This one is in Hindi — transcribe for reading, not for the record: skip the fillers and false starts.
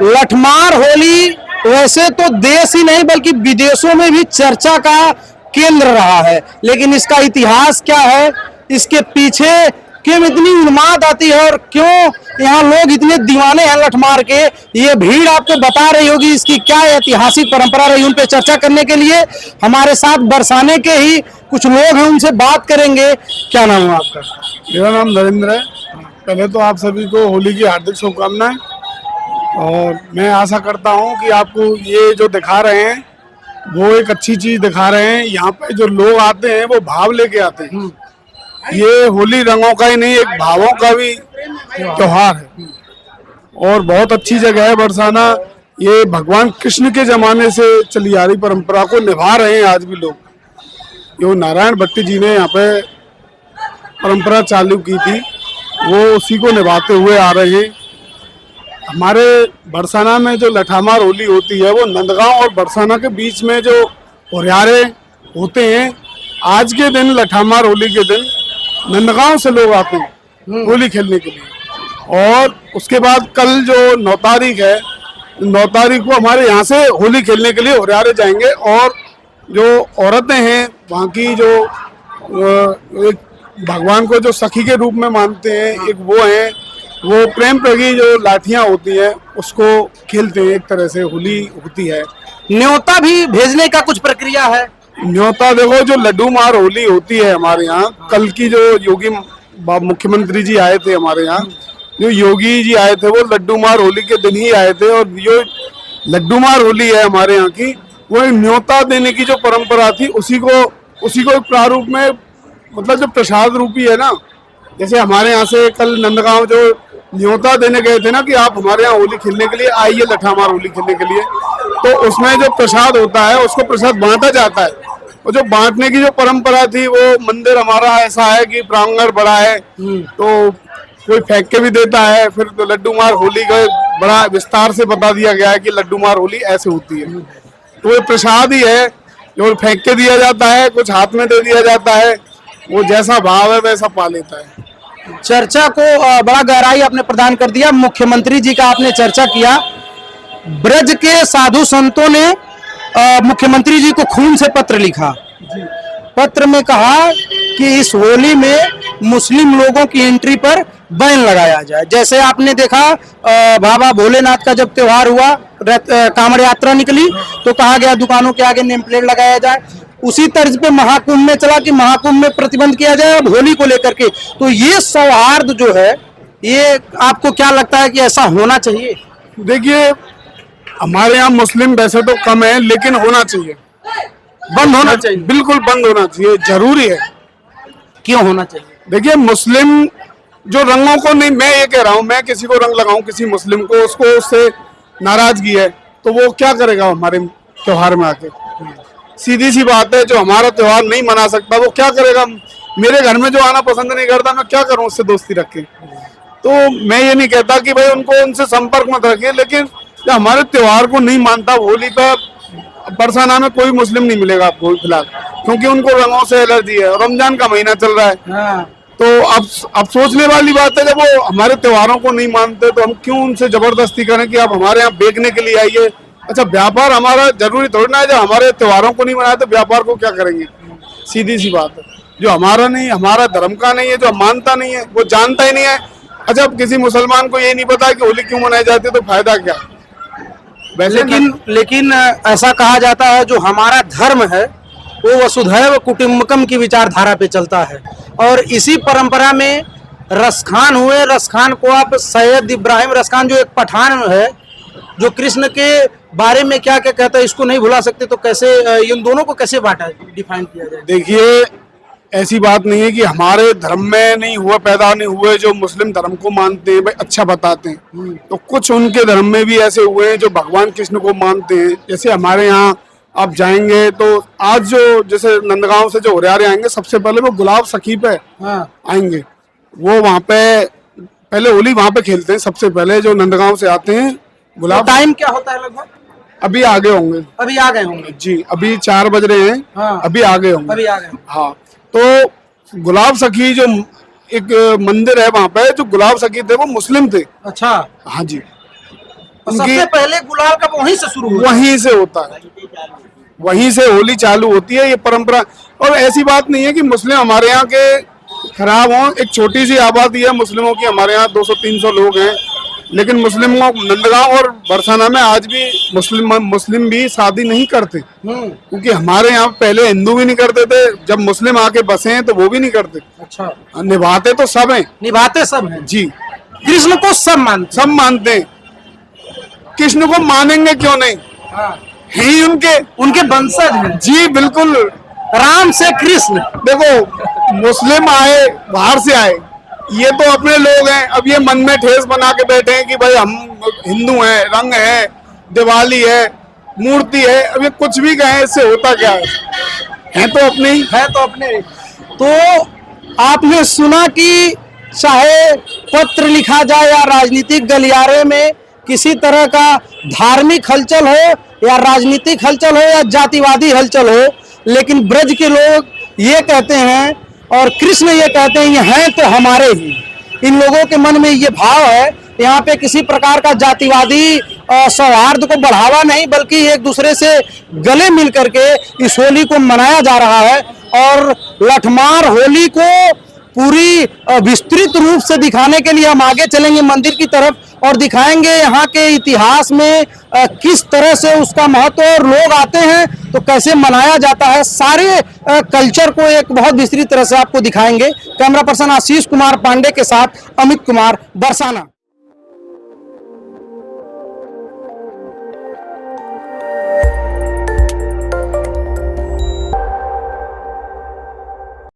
लठमार होली वैसे तो देश ही नहीं बल्कि विदेशों में भी चर्चा का केंद्र रहा है, लेकिन इसका इतिहास क्या है, इसके पीछे क्यों इतनी उन्माद आती है और क्यों यहाँ लोग इतने दीवाने हैं लठमार के, ये भीड़ आपको बता रही होगी इसकी क्या ऐतिहासिक परंपरा रही। उन पे चर्चा करने के लिए हमारे साथ बरसाने के ही कुछ लोग हैं, उनसे बात करेंगे। क्या नाम है आपका? मेरा नाम नरेंद्र है। पहले तो आप सभी को होली की हार्दिक शुभकामनाएं, और मैं आशा करता हूं कि आपको ये जो दिखा रहे हैं वो एक अच्छी चीज दिखा रहे हैं। यहाँ पे जो लोग आते हैं वो भाव लेके आते हैं। ये होली रंगों का ही नहीं, एक भावों का भी त्योहार है और बहुत अच्छी जगह है बरसाना। ये भगवान कृष्ण के जमाने से चली आ रही परंपरा को निभा रहे हैं आज भी लोग। जो नारायण भट्टी जी ने यहाँ पे परंपरा चालू की थी वो उसी को निभाते हुए आ रहे हैं। हमारे बरसाना में जो लठामार होली होती है वो नंदगांव और बरसाना के बीच में जो हुरियारे होते हैं, आज के दिन लठामार होली के दिन नंदगांव से लोग आते हैं होली खेलने के लिए। और उसके बाद कल जो 9 तारीख है, 9 तारीख को हमारे यहाँ से होली खेलने के लिए हुरियारे जाएंगे। और जो औरतें हैं वहाँ की, जो एक भगवान को जो सखी के रूप में मानते हैं, एक वो है, वो प्रेम प्रगी जो लाठियां होती हैं उसको खेलते हैं। एक तरह से होली होती है। न्योता भी भेजने का कुछ प्रक्रिया है? न्योता देखो, जो लड्डू मार होली होती है हमारे यहाँ, कल की जो योगी मुख्यमंत्री जी आए थे हमारे यहाँ, जो योगी जी आए थे वो लड्डू मार होली के दिन ही आए थे। और जो लड्डू मार होली है हमारे यहाँ की, वो न्योता देने की जो परंपरा थी उसी को प्रारूप में, मतलब जो प्रसाद रूपी है ना, जैसे हमारे यहाँ से कल नंदगांव जो न्योता देने गए थे ना कि आप हमारे यहाँ होली खेलने के लिए आइए, लठामार होली खेलने के लिए, तो उसमें जो प्रसाद होता है उसको प्रसाद बांटा जाता है। और जो बांटने की जो परंपरा थी, वो मंदिर हमारा ऐसा है कि प्रांगण बड़ा है तो कोई फेंक के भी देता है। फिर तो लड्डू मार होली का बड़ा विस्तार से बता दिया गया है कि लड्डू मार होली ऐसे होती है। तो ये प्रसाद ही है, जो फेंक के दिया जाता है, कुछ हाथ में दे दिया जाता है, वो जैसा भाव है वैसा पा लेता है। चर्चा को बड़ा गहराई आपने प्रदान कर दिया। मुख्यमंत्री जी का आपने चर्चा किया। ब्रज के साधु संतों ने मुख्यमंत्री जी को खून से पत्र लिखा। पत्र में कहा कि इस होली में मुस्लिम लोगों की एंट्री पर बैन लगाया जाए। जैसे आपने देखा बाबा भोलेनाथ का जब त्योहार हुआ, कांवड़ यात्रा निकली, तो कहा गया दुकानों के आगे नेम प्लेट लगाया जाए। उसी तर्ज पे महाकुंभ में चला कि महाकुंभ में प्रतिबंध किया जाए अब होली को लेकर के। तो ये सौहार्द जो है, ये आपको क्या लगता है कि ऐसा होना चाहिए? देखिए, हमारे यहाँ मुस्लिम वैसे तो कम है, लेकिन होना चाहिए, बंद होना चाहिए। बिल्कुल बंद होना चाहिए, जरूरी है। क्यों होना चाहिए? देखिए, मुस्लिम जो रंगों को नहीं, मैं ये कह रहा हूँ, मैं किसी को रंग लगाऊं किसी मुस्लिम को, उसको उससे नाराजगी है तो वो क्या करेगा हमारे त्योहार में आके? सीधी सी बात है, जो हमारा त्योहार नहीं मना सकता वो क्या करेगा? मेरे घर में जो आना पसंद नहीं करता, मैं क्या करूं उससे दोस्ती रख के? तो मैं ये नहीं कहता कि भाई उनसे संपर्क मत रखिए, लेकिन जो हमारे त्योहार को नहीं मानता, होली का बरसाना में कोई मुस्लिम नहीं मिलेगा आपको फिलहाल, क्योंकि उनको रंगों से एलर्जी है। रमजान का महीना चल रहा है। तो अब सोचने वाली बात है, जब वो हमारे त्योहारों को नहीं मानते तो हम क्यों उनसे जबरदस्ती करें कि आप हमारे यहाँ बेचने के लिए आइए? अच्छा, व्यापार हमारा जरूरी थोड़ी ना है, जब हमारे त्योहारों को नहीं मनाए तो व्यापार को क्या करेंगे? सीधी सी बात है, जो हमारा नहीं, हमारा धर्म का नहीं है, जो मानता नहीं है, वो जानता ही नहीं है। अच्छा, अब किसी मुसलमान को ये नहीं पता कि होली क्यों मनाई जाती है तो फायदा क्या? वैसे लेकिन ऐसा कहा जाता है जो हमारा धर्म है वो वसुधैव कुटुंबकम की विचारधारा पे चलता है। और इसी परंपरा में रसखान हुए। रसखान को आप सैयद इब्राहिम रसखान, जो एक पठान है, जो कृष्ण के बारे में क्या क्या कहता है, इसको नहीं भुला सकते। तो कैसे इन दोनों को कैसे बांटा, डिफाइन किया जाए? देखिए, ऐसी बात नहीं है कि हमारे धर्म में नहीं हुआ, पैदा नहीं हुए, जो मुस्लिम धर्म को मानते हैं भाई अच्छा बताते हैं, तो कुछ उनके धर्म में भी ऐसे हुए हैं जो भगवान कृष्ण को मानते हैं। जैसे हमारे यहाँ आप जाएंगे तो आज जो जैसे नंदगांव से जो हुरियारे आएंगे, सबसे पहले वो गुलाब सखी पे आएंगे। वो वहाँ पे पहले होली वहाँ पे खेलते हैं। सबसे पहले जो नंदगांव से आते हैं गुलाब। टाइम क्या होता है लगभग? अभी आगे होंगे। अभी आ गए होंगे जी, अभी 4 बज रहे हैं। हाँ। अभी आगे होंगे। अभी आ गए। हाँ, तो गुलाब सखी जो एक मंदिर है वहाँ पे, जो गुलाब सखी थे वो मुस्लिम थे। अच्छा। हाँ जी। और सबसे पहले गुलाल का वहीं से शुरू हुआ। वहीं से होता है, वहीं से होली चालू होती है, ये परंपरा। और ऐसी बात नहीं है कि मुस्लिम हमारे यहाँ के खराब हों, एक छोटी सी आबादी है मुस्लिमों की, हमारे यहाँ 200-300 लोग हैं, लेकिन मुस्लिमों नंदगांव और बरसाना में आज भी मुस्लिम भी शादी नहीं करते, क्योंकि हमारे यहाँ पहले हिंदू भी नहीं करते थे, जब मुस्लिम आके बसे हैं तो वो भी नहीं करते। अच्छा, निभाते तो सब हैं, निभाते सब हैं जी। कृष्ण को सब मानते हैं, कृष्ण को मानेंगे क्यों नहीं, हैं ही उनके वंशज हैं। जी बिल्कुल। राम से कृष्ण। देखो मुस्लिम आए बाहर से आए, ये तो अपने लोग हैं, अब ये मन में ठेस बना के बैठे हैं कि भाई हम हिंदू हैं, रंग है, दिवाली है, मूर्ति है, अब ये कुछ भी कहें, इससे होता क्या है तो अपने ही है तो अपने। तो आपने सुना कि चाहे पत्र लिखा जाए या राजनीतिक गलियारे में किसी तरह का धार्मिक हलचल हो या राजनीतिक हलचल हो या जातिवादी हलचल हो, लेकिन ब्रज के लोग ये कहते हैं और कृष्ण ये कहते हैं ये हैं तो हमारे ही। इन लोगों के मन में ये भाव है, यहाँ पे किसी प्रकार का जातिवादी सौहार्द को बढ़ावा नहीं, बल्कि एक दूसरे से गले मिल करके इस होली को मनाया जा रहा है। और लठमार होली को पूरी विस्तृत रूप से दिखाने के लिए हम आगे चलेंगे मंदिर की तरफ और दिखाएंगे यहाँ के इतिहास में किस तरह से उसका महत्व और लोग आते हैं तो कैसे मनाया जाता है, सारे कल्चर को एक बहुत विस्तृत तरह से आपको दिखाएंगे। कैमरा पर्सन आशीष कुमार पांडे के साथ अमित कुमार, बरसाना।